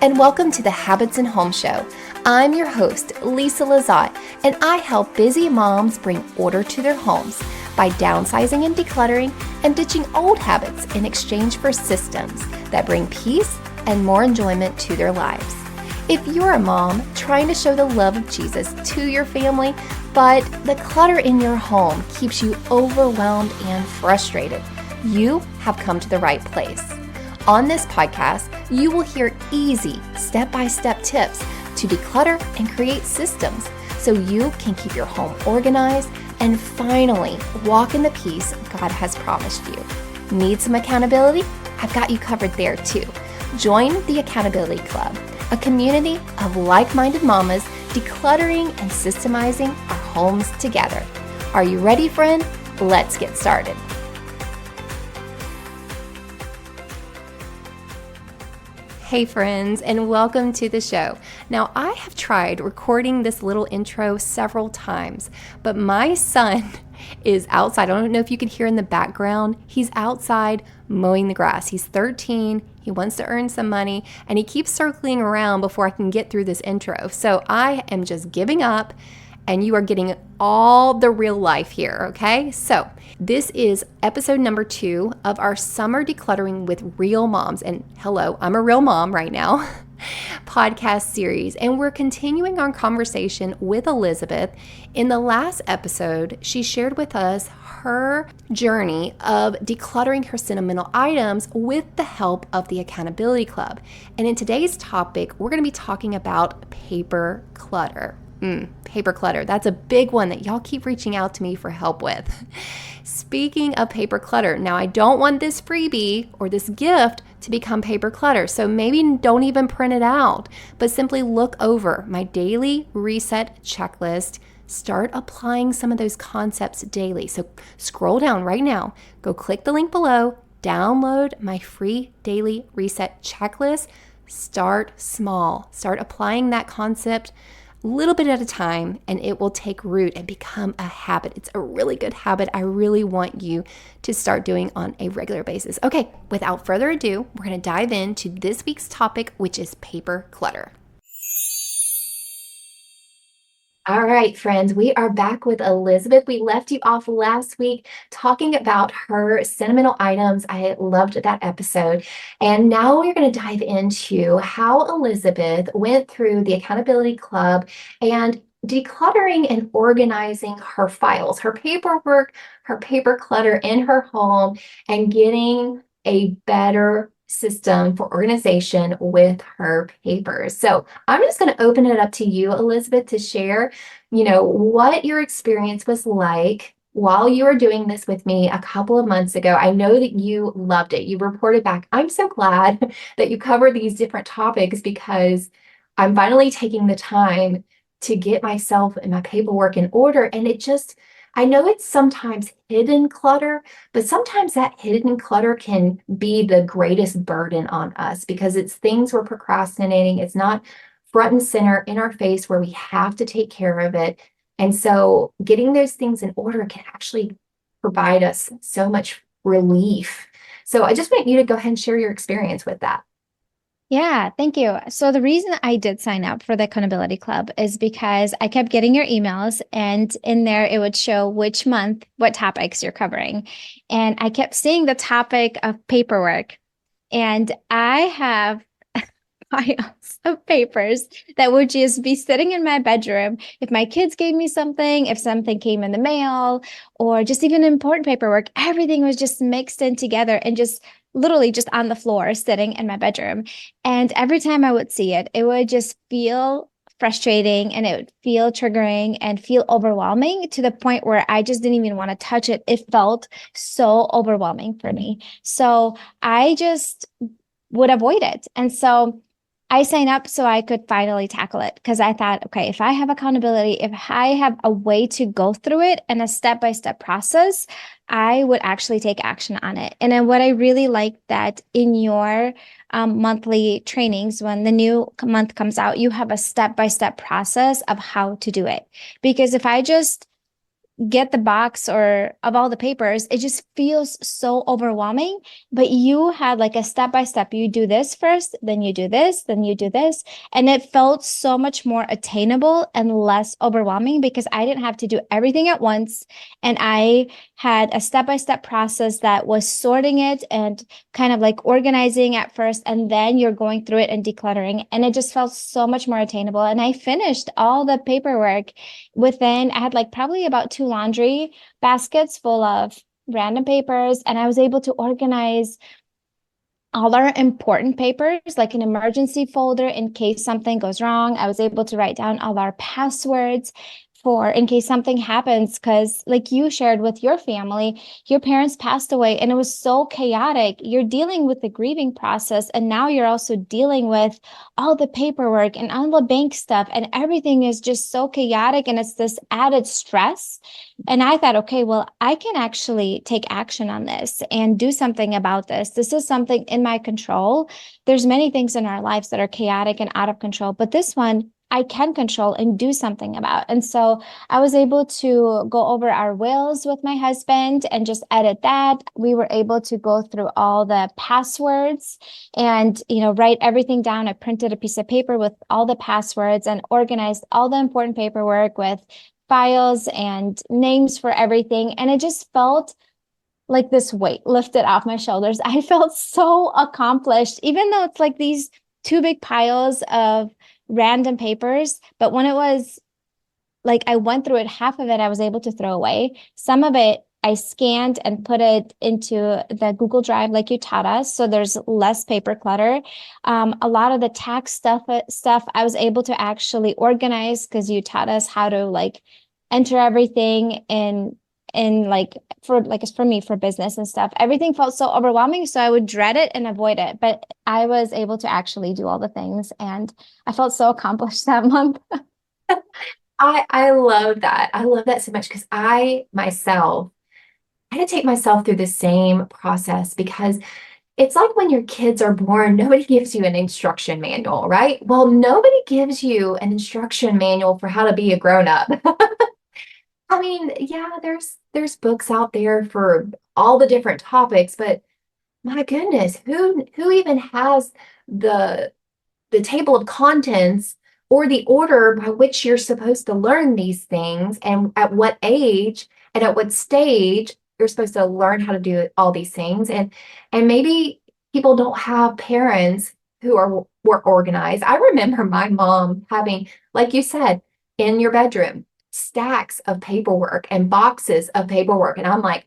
and welcome to the Habits and Home Show. I'm your host, Lisa Lazat, and I help busy moms bring order to their homes by downsizing and decluttering and ditching old habits in exchange for systems that bring peace and more enjoyment to their lives. If you're a mom trying to show the love of Jesus to your family, but the clutter in your home keeps you overwhelmed and frustrated, you have come to the right place. On this podcast, you will hear easy, step-by-step tips to declutter and create systems so you can keep your home organized and finally walk in the peace God has promised you. Need some accountability? I've got you covered there too. Join the Accountability Club, a community of like-minded mamas decluttering and systemizing our homes together. Are you ready, friend? Let's get started. Hey friends, and welcome to the show. Now, I have tried recording this little intro several times, but my son is outside. I don't know if you can hear in the background. He's outside mowing the grass. He's 13. He wants to earn some money, and he keeps circling around before I can get through this intro. So I am just giving up, and you are getting all the real life here, okay? So this is episode number 2 of our Summer Decluttering with Real Moms. And hello, I'm a real mom right now podcast series. And we're continuing our conversation with Elizabeth. In the last episode, she shared with us her journey of decluttering her sentimental items with the help of the Accountability Club. And in today's topic, we're going to be talking about paper clutter. Paper clutter. That's a big one that y'all keep reaching out to me for help with. Speaking of paper clutter, now I don't want this freebie or this gift to become paper clutter, so maybe don't even print it out, but simply look over my daily reset checklist. Start applying some of those concepts daily. So scroll down right now, go click the link below, download my free daily reset checklist. Start small. Start applying that concept little bit at a time, and it will take root and become a habit. It's a really good habit I really want you to start doing on a regular basis. Okay, without further ado, we're going to dive into this week's topic, which is paper clutter. All right, friends, we are back with Elizabeth. We left you off last week talking about her sentimental items. I loved that episode. And now we're going to dive into how Elizabeth went through the Accountability Club and decluttering and organizing her files, her paperwork, her paper clutter in her home, and getting a better system for organization with her papers. So I'm just going to open it up to you, Elizabeth, to share, what your experience was like while you were doing this with me a couple of months ago. I know that you loved it. You reported back. I'm so glad that you covered these different topics because I'm finally taking the time to get myself and my paperwork in order. And I know it's sometimes hidden clutter, but sometimes that hidden clutter can be the greatest burden on us because it's things we're procrastinating. It's not front and center in our face where we have to take care of it. And so getting those things in order can actually provide us so much relief. So I just want you to go ahead and share your experience with that. Yeah, thank you. So the reason I did sign up for the Accountability Club is because I kept getting your emails, and in there it would show which month, what topics you're covering. And I kept seeing the topic of paperwork, and I have piles of papers that would just be sitting in my bedroom. If my kids gave me something, if something came in the mail, or just even important paperwork, everything was just mixed in together and just literally just on the floor sitting in my bedroom. And every time I would see it, it would just feel frustrating and it would feel triggering and feel overwhelming to the point where I just didn't even want to touch it. It felt so overwhelming for me. So I just would avoid it. And so I signed up so I could finally tackle it because I thought, okay, if I have accountability, if I have a way to go through it and a step-by-step process, I would actually take action on it. And then what I really like that in your monthly trainings, when the new month comes out, you have a step-by-step process of how to do it. Because if I just get the box or of all the papers, it just feels so overwhelming. But you had like a step by step. You do this first, then you do this, then you do this. And it felt so much more attainable and less overwhelming because I didn't have to do everything at once. And I had a step by step process that was sorting it and kind of like organizing at first. And then you're going through it and decluttering. And it just felt so much more attainable. And I finished all the paperwork within, I had like probably about two laundry baskets full of random papers, and I was able to organize all our important papers, like an emergency folder in case something goes wrong. I was able to write down all our passwords for in case something happens. Because, like you shared with your family, your parents passed away and it was so chaotic. You're dealing with the grieving process, and now you're also dealing with all the paperwork and all the bank stuff, and everything is just so chaotic and it's this added stress. And I thought, okay, well, I can actually take action on this and do something about this. This is something in my control. There's many things in our lives that are chaotic and out of control, but this one I can control and do something about. And so I was able to go over our wills with my husband and just edit that. We were able to go through all the passwords and, write everything down. I printed a piece of paper with all the passwords and organized all the important paperwork with files and names for everything. And it just felt like this weight lifted off my shoulders. I felt so accomplished, even though it's like these two big piles of random papers. But when it was like I went through it, half of it I was able to throw away. Some of it I scanned and put it into the Google Drive like you taught us. So there's less paper clutter. A lot of the tax stuff I was able to actually organize because you taught us how to like enter everything in like it's for me for business and stuff. Everything felt so overwhelming, so I would dread it and avoid it. But I was able to actually do all the things, and I felt so accomplished that month. I love that. I love that so much because I had to take myself through the same process because it's like when your kids are born, nobody gives you an instruction manual, right? Well, nobody gives you an instruction manual for how to be a grown up. I mean, yeah, there's books out there for all the different topics, but my goodness, who even has the the table of contents or the order by which you're supposed to learn these things and at what age and at what stage you're supposed to learn how to do all these things and maybe people don't have parents who were organized. I remember my mom having, like you said, in your bedroom, stacks of paperwork and boxes of paperwork, and I'm like,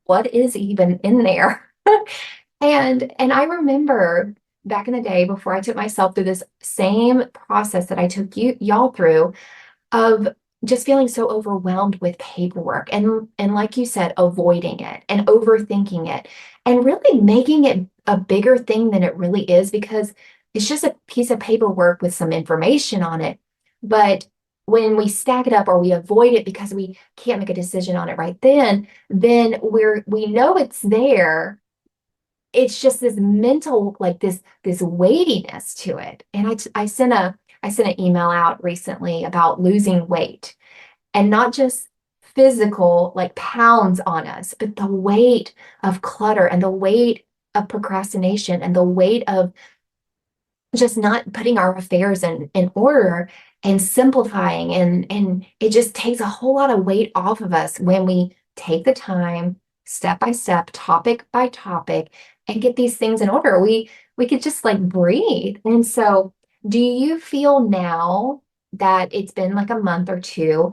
what is even in there? And I remember back in the day before I took myself through this same process that I took y'all through of just feeling so overwhelmed with paperwork and like you said, avoiding it and overthinking it and really making it a bigger thing than it really is because it's just a piece of paperwork with some information on it. But when we stack it up or we avoid it because we can't make a decision on it right then we know it's there. It's just this mental, like this weightiness to it. And I sent an email out recently about losing weight and not just physical, like pounds on us, but the weight of clutter and the weight of procrastination and the weight of just not putting our affairs in order and simplifying. And it just takes a whole lot of weight off of us when we take the time, step by step, topic by topic, and get these things in order. We could just like breathe. And so do you feel now that it's been like a month or two,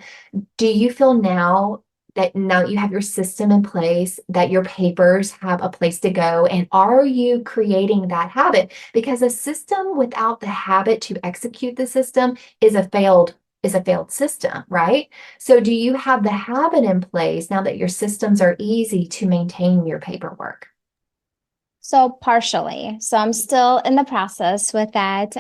do you feel now that you have your system in place, that your papers have a place to go? And are you creating that habit? Because a system without the habit to execute the system is a failed system, right? So do you have the habit in place now that your systems are easy to maintain your paperwork? So partially. So I'm still in the process with that.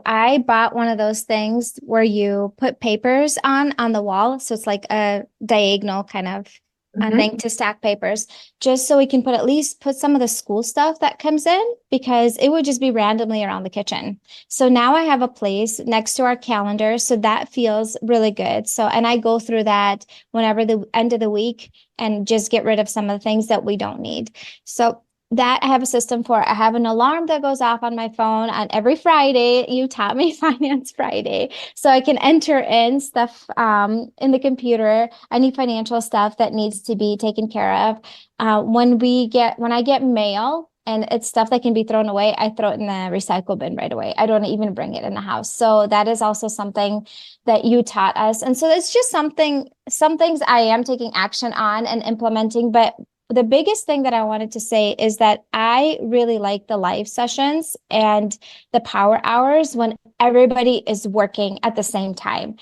I bought one of those things where you put papers on the wall. So it's like a diagonal kind of Mhm. thing to stack papers, just so we can at least put some of the school stuff that comes in, because it would just be randomly around the kitchen. So now I have a place next to our calendar. So that feels really good. So, and I go through that whenever the end of the week and just get rid of some of the things that we don't need. So that I have a system for. I have an alarm that goes off on my phone on every Friday. You taught me Finance Friday. So I can enter in stuff in the computer, any financial stuff that needs to be taken care of. When I get mail and it's stuff that can be thrown away, I throw it in the recycle bin right away. I don't even bring it in the house. So that is also something that you taught us. And so it's just some things I am taking action on and implementing, but the biggest thing that I wanted to say is that I really like the live sessions and the power hours when everybody is working at the same time.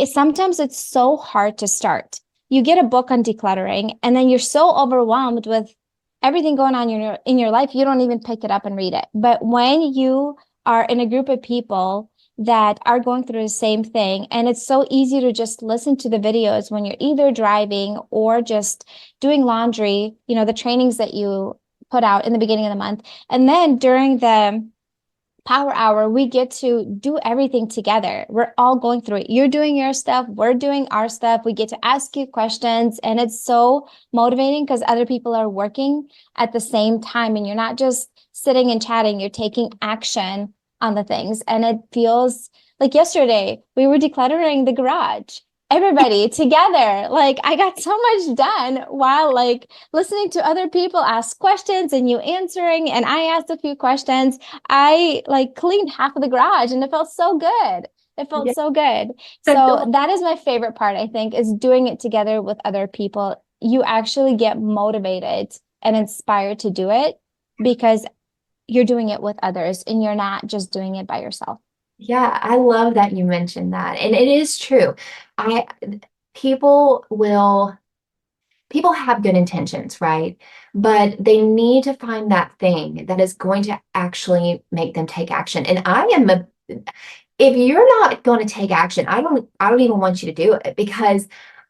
Sometimes it's so hard to start. You get a book on decluttering, and then you're so overwhelmed with everything going on in your life, you don't even pick it up and read it. But when you are in a group of people that are going through the same thing, and it's so easy to just listen to the videos when you're either driving or just doing laundry, the trainings that you put out in the beginning of the month. And then during the power hour, we get to do everything together. We're all going through it. You're doing your stuff, we're doing our stuff. We get to ask you questions, and it's so motivating because other people are working at the same time, and you're not just sitting and chatting, you're taking action on the things. And it feels like yesterday we were decluttering the garage. Everybody together. Like I got so much done while listening to other people ask questions and you answering. And I asked a few questions. I cleaned half of the garage and it felt so good. It felt Yeah. so good. I So feel that is my favorite part, I think, is doing it together with other people. You actually get motivated and inspired to do it because you're doing it with others and you're not just doing it by yourself. Yeah, I love that you mentioned that. And it is true. I people will people have good intentions, right? But they need to find that thing that is going to actually make them take action. And if you're not going to take action, I don't even want you to do it because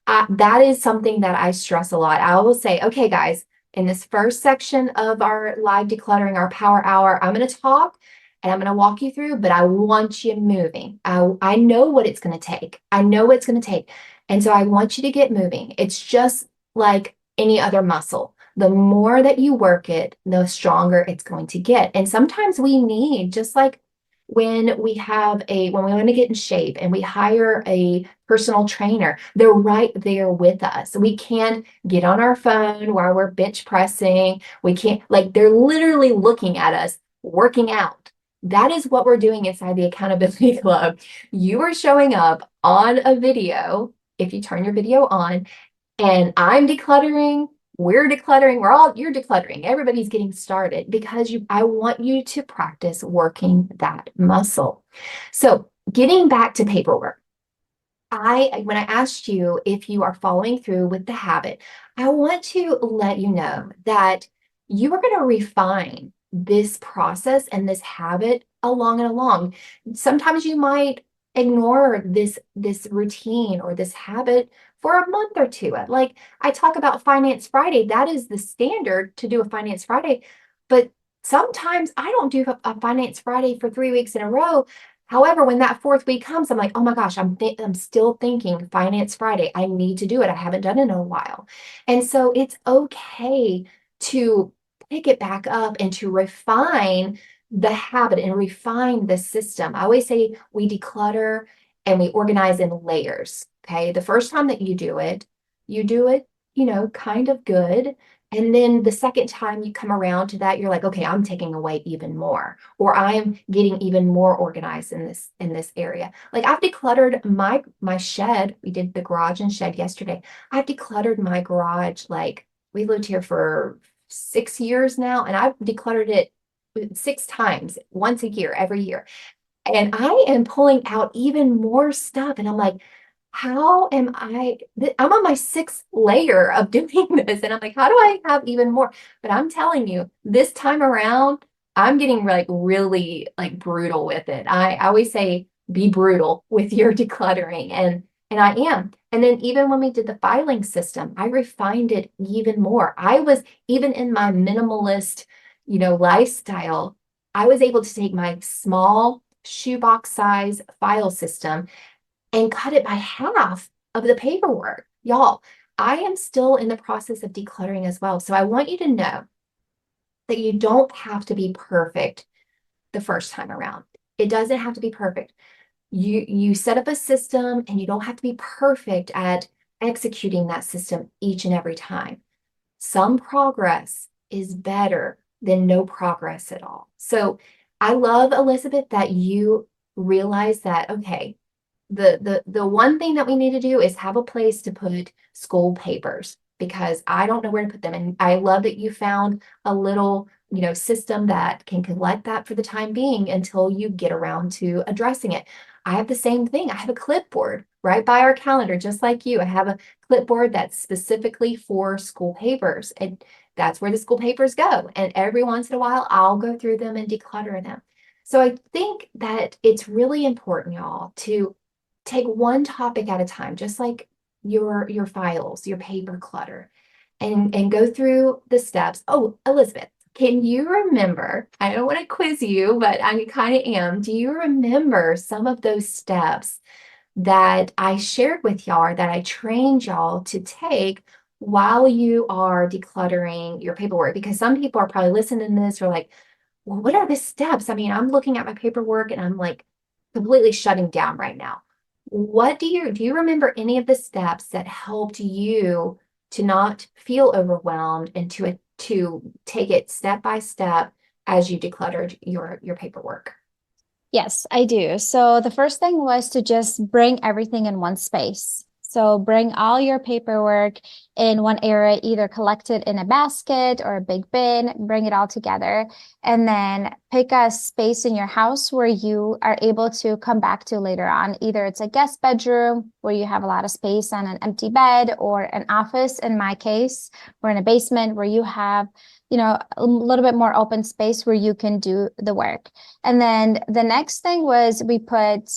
that is something that I stress a lot. I will say, okay, guys, in this first section of our live decluttering, our power hour, I'm going to talk and I'm going to walk you through, but I want you moving. I know what it's going to take. I know what it's going to take. And so I want you to get moving. It's just like any other muscle. The more that you work it, the stronger it's going to get. And sometimes we need, just like when we want to get in shape and we hire a personal trainer, they're right there with us. We can't get on our phone while we're bench pressing. We can't, like, they're literally looking at us working out. That is what we're doing inside the Accountability Club. You are showing up on a video, if you turn your video on, and I'm decluttering, you're decluttering. Everybody's getting started because I want you to practice working that muscle. So getting back to paperwork, when I asked you if you are following through with the habit, I want to let you know that you are going to refine this process and this habit along and along. Sometimes you might ignore this routine or this habit for a month or two. Like I talk about Finance Friday, that is the standard to do a Finance Friday, but sometimes I don't do a Finance Friday for 3 weeks in a row. However, when that fourth week comes, I'm like, oh my gosh, I'm still thinking Finance Friday. I need to do it. I haven't done it in a while. And so it's okay to pick it back up and to refine the habit and refine the system. I always say we declutter and we organize in layers. Okay. The first time that you do it, kind of good. And then the second time you come around to that, you're like, okay, I'm taking away even more, or I'm getting even more organized in this area. Like I've decluttered my shed. We did the garage and shed yesterday. I've decluttered my garage. Like we lived here for 6 years now, and I've decluttered it 6 times, once a year, every year. And I am pulling out even more stuff. And I'm like, how am I'm on my sixth layer of doing this. And I'm like, how do I have even more? But I'm telling you, this time around, I'm getting like really like brutal with it. I always say, be brutal with your decluttering. And And I am. And then even when we did the filing system, I refined it even more. I was even in my minimalist, lifestyle, I was able to take my small shoebox size file system and cut it by half of the paperwork. Y'all, I am still in the process of decluttering as well. So I want you to know that you don't have to be perfect the first time around. It doesn't have to be perfect. You set up a system and you don't have to be perfect at executing that system each and every time. Some progress is better than no progress at all. So I love, Elizabeth, that you realize that, okay, the one thing that we need to do is have a place to put school papers because I don't know where to put them. And I love that you found a little, system that can collect that for the time being until you get around to addressing it. I have the same thing. I have a clipboard right by our calendar, just like you. I have a clipboard that's specifically for school papers, and that's where the school papers go. And every once in a while, I'll go through them and declutter them. So I think that it's really important, y'all, to take one topic at a time, just like your files, your paper clutter, and go through the steps. Oh, Elizabeth, can you remember? I don't want to quiz you, but I kind of am. Do you remember some of those steps that I shared with y'all or that I trained y'all to take while you are decluttering your paperwork? Because some people are probably listening to this or like, well, what are the steps? I mean, I'm looking at my paperwork and I'm like completely shutting down right now. What do you remember any of the steps that helped you to not feel overwhelmed and to take it step by step as you decluttered your paperwork? Yes, I do. So the first thing was to just bring everything in one space. So bring all your paperwork in one area, either collect it in a basket or a big bin, bring it all together, and then pick a space in your house where you are able to come back to later on. Either it's a guest bedroom where you have a lot of space on an empty bed, or an office, in my case, or in a basement where you have, a little bit more open space where you can do the work. And then the next thing was we put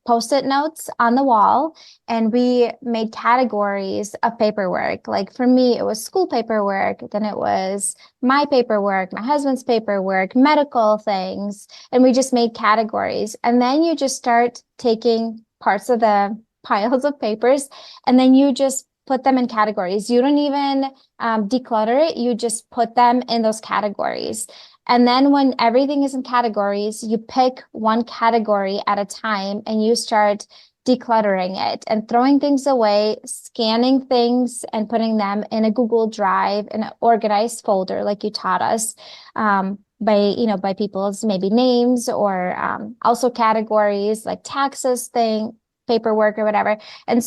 post-it notes on the wall, and we made categories of paperwork. Like for me, it was school paperwork, then it was my paperwork, my husband's paperwork, medical things, and we just made categories. And then you just start taking parts of the piles of papers, and then you just put them in categories. You don't even declutter it, you just put them in those categories. And then when everything is in categories, you pick one category at a time and you start decluttering it and throwing things away, scanning things and putting them in a Google Drive in an organized folder like you taught us, by people's maybe names, or also categories like taxes paperwork or whatever. And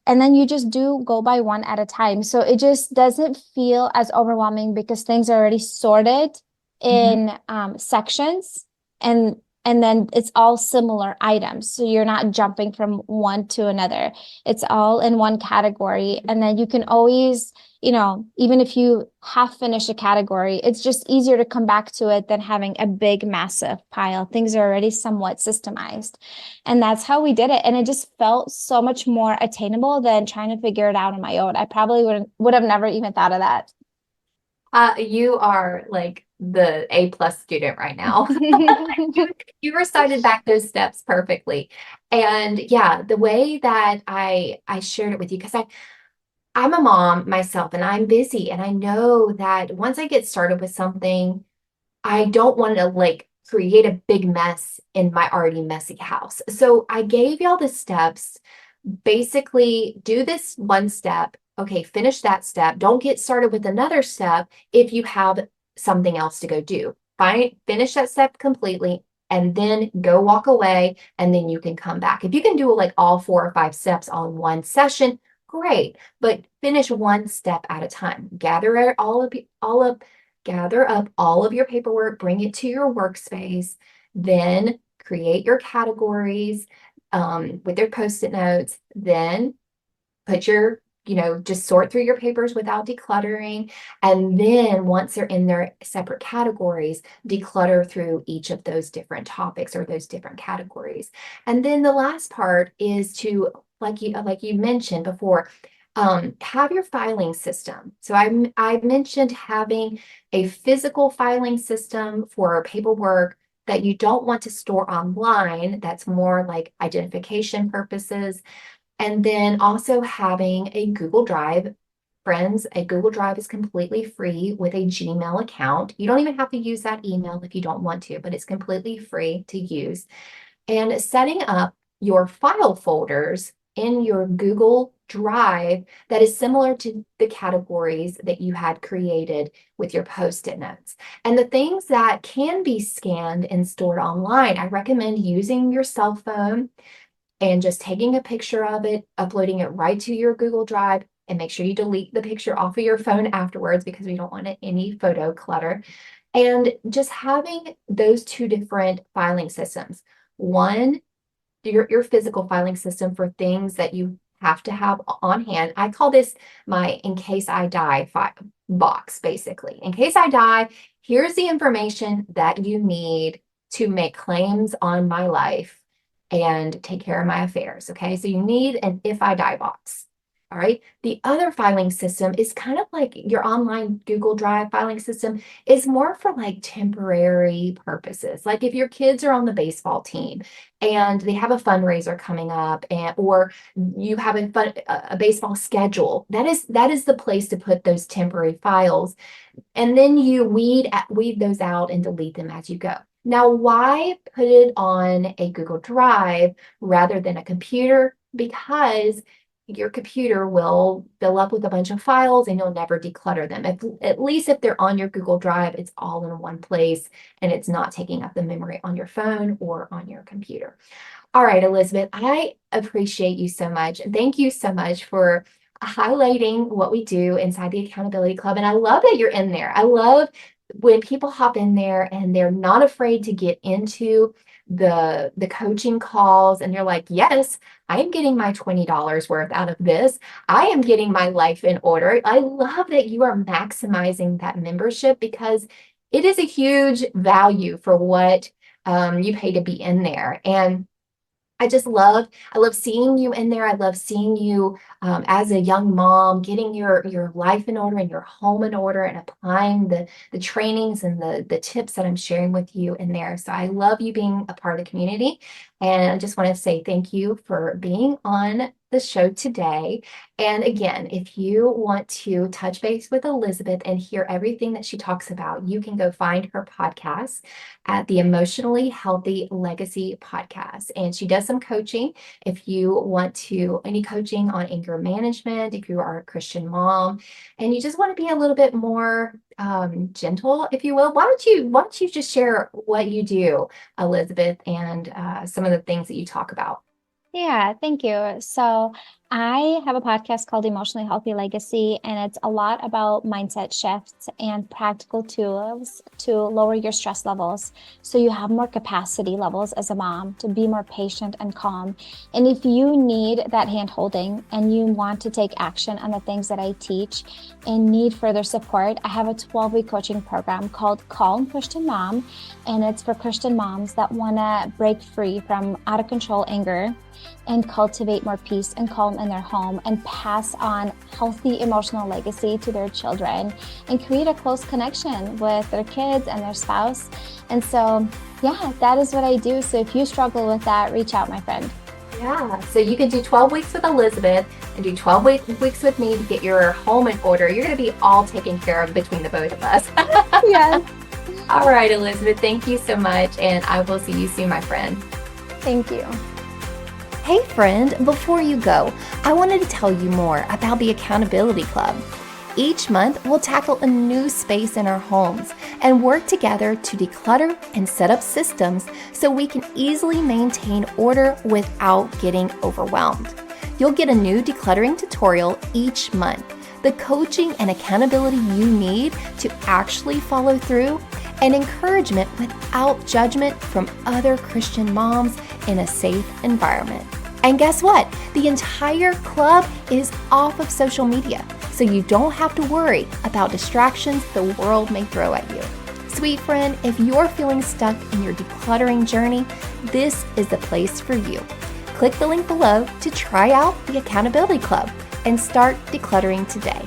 then you just do go by one at a time. So it just doesn't feel as overwhelming because things are already sorted Mhm. in sections, and then it's all similar items. So you're not jumping from one to another. It's all in one category. And then you can always, even if you half finish a category, it's just easier to come back to it than having a big, massive pile. Things are already somewhat systemized. And that's how we did it. And it just felt so much more attainable than trying to figure it out on my own. I probably would have never even thought of that. You are like the A+ student right now. You, you recited back those steps perfectly. And yeah, the way that I shared it with you, because I'm a mom myself and I'm busy, and I know that once I get started with something, I don't want to like create a big mess in my already messy house. So I gave y'all the steps. Basically, do this one step. Okay, finish that step. Don't get started with another step if you have something else to go do. Finish that step completely and then go walk away, and then you can come back. If you can do like all 4 or 5 steps all in one session, great. But finish one step at a time. Gather up all of your paperwork, bring it to your workspace, then create your categories with their post-it notes, then put just sort through your papers without decluttering. And then once they're in their separate categories, declutter through each of those different topics or those different categories. And then the last part is to like you mentioned before, have your filing system. So I mentioned having a physical filing system for paperwork that you don't want to store online. That's more like identification purposes. And then also having a Google Drive. Friends, a Google Drive is completely free with a Gmail account. You don't even have to use that email if you don't want to, but it's completely free to use. And setting up your file folders in your Google Drive that is similar to the categories that you had created with your Post-it notes. And the things that can be scanned and stored online, I recommend using your cell phone and just taking a picture of it, uploading it right to your Google Drive, and make sure you delete the picture off of your phone afterwards because we don't want any photo clutter. And just having those two different filing systems. One, your physical filing system for things that you have to have on hand. I call this my in case I die box, basically. In case I die, here's the information that you need to make claims on my life and take care of my affairs. Okay, so you need an if I die box. All right. The other filing system is kind of like your online Google Drive filing system is more for like temporary purposes. Like if your kids are on the baseball team and they have a fundraiser coming up, or you have a baseball schedule, that is the place to put those temporary files. And then you weed those out and delete them as you go. Now, why put it on a Google Drive rather than a computer? Because your computer will fill up with a bunch of files and you'll never declutter them. At least if they're on your Google Drive, it's all in one place and it's not taking up the memory on your phone or on your computer. All right, Elizabeth, I appreciate you so much. Thank you so much for highlighting what we do inside the Accountability Club. And I love that you're in there. I love when people hop in there and they're not afraid to get into the coaching calls and they're like, yes, I am getting my $20 worth out of this. I am getting my life in order. I love that you are maximizing that membership because it is a huge value for what you pay to be in there. And I love seeing you in there. I love seeing you as a young mom, getting your life in order and your home in order and applying the trainings and the tips that I'm sharing with you in there. So I love you being a part of the community. And I just want to say thank you for being on the show today. And again, if you want to touch base with Elizabeth and hear everything that she talks about, you can go find her podcast at the Emotionally Healthy Legacy Podcast. And she does some coaching if you want any coaching on anger management, if you are a Christian mom and you just want to be a little bit more gentle, if you will. Why don't you just share what you do, Elizabeth, and some of the things that you talk about? Yeah, thank you. So I have a podcast called Emotionally Healthy Legacy, and it's a lot about mindset shifts and practical tools to lower your stress levels so you have more capacity levels as a mom to be more patient and calm. And if you need that hand holding and you want to take action on the things that I teach and need further support, I have a 12-week coaching program called Calm Christian Mom, and it's for Christian moms that want to break free from out of control anger and cultivate more peace and calm in their home and pass on healthy emotional legacy to their children and create a close connection with their kids and their spouse. And so, yeah, that is what I do. So if you struggle with that, reach out, my friend. Yeah, so you can do 12 weeks with Elizabeth and do 12 weeks with me to get your home in order. You're going to be all taken care of between the both of us. Yes. All right, Elizabeth, thank you so much. And I will see you soon, my friend. Thank you. Hey friend, before you go, I wanted to tell you more about the Accountability Club. Each month, we'll tackle a new space in our homes and work together to declutter and set up systems so we can easily maintain order without getting overwhelmed. You'll get a new decluttering tutorial each month, the coaching and accountability you need to actually follow through, and encouragement without judgment from other Christian moms in a safe environment. And guess what? The entire club is off of social media, so you don't have to worry about distractions the world may throw at you. Sweet friend, if you're feeling stuck in your decluttering journey, this is the place for you. Click the link below to try out the Accountability Club and start decluttering today.